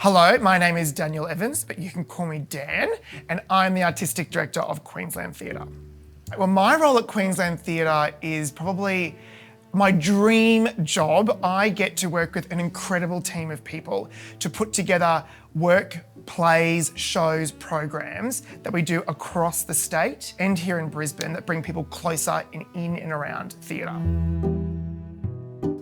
Hello, my name is Daniel Evans, but you can call me Dan, and I'm the Artistic Director of Queensland Theatre. Well, my role at Queensland Theatre is probably my dream job. I get to work with an incredible team of people to put together work, plays, shows, programs that we do across the state and here in Brisbane that bring people closer in and around theatre.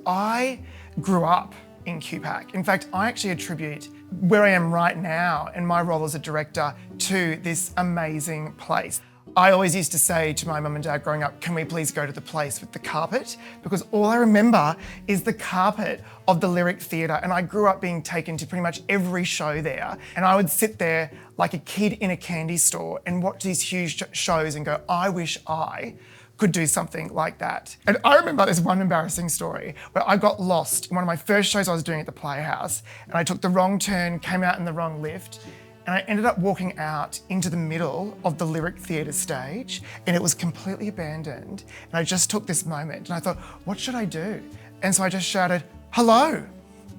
I grew up in QPAC. In fact, I actually attribute where I am right now and my role as a director to this amazing place. I always used to say to my mum and dad growing up, can we please go to the place with the carpet? Because all I remember is the carpet of the Lyric Theatre, and I grew up being taken to pretty much every show there, and I would sit there like a kid in a candy store and watch these huge shows and go, I wish I could do something like that. And I remember this one embarrassing story where I got lost in one of my first shows I was doing at the Playhouse, and I took the wrong turn, came out in the wrong lift, and I ended up walking out into the middle of the Lyric Theatre stage, and it was completely abandoned. And I just took this moment and I thought, what should I do? And so I just shouted, hello,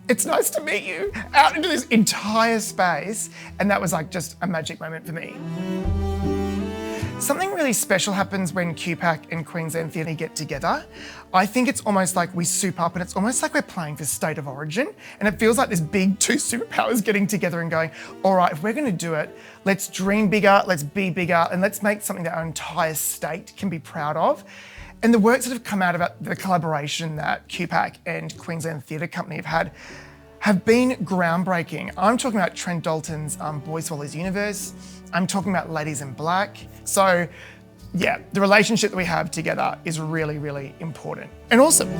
it's nice to meet you, out into this entire space. And that was like just a magic moment for me. Something really special happens when QPAC and Queensland Theatre get together. I think it's almost like we soup up, and it's almost like we're playing for State of Origin, and it feels like this big two superpowers getting together and going, all right, if we're going to do it, let's dream bigger, let's be bigger, and let's make something that our entire state can be proud of. And the works that have come out of the collaboration that QPAC and Queensland Theatre Company have had have been groundbreaking. I'm talking about Trent Dalton's Boy Swallows Universe. I'm talking about Ladies in Black. So yeah, the relationship that we have together is really, really important and awesome.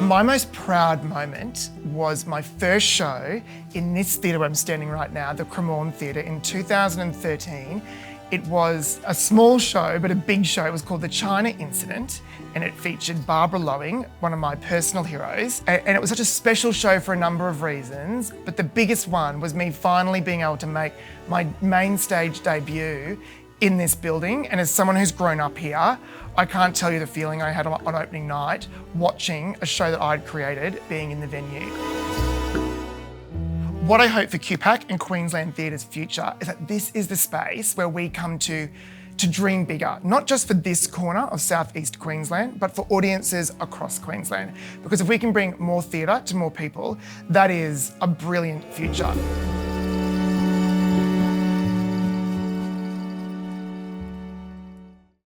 My most proud moment was my first show in this theatre where I'm standing right now, the Cremorne Theatre, in 2013. It was a small show, but a big show. It was called The China Incident, and it featured Barbara Loeing, one of my personal heroes. And it was such a special show for a number of reasons, but the biggest one was me finally being able to make my main stage debut in this building. And as someone who's grown up here, I can't tell you the feeling I had on opening night, watching a show that I'd created, being in the venue. What I hope for QPAC and Queensland Theatre's future is that this is the space where we come to dream bigger, not just for this corner of southeast Queensland, but for audiences across Queensland. Because if we can bring more theatre to more people, that is a brilliant future.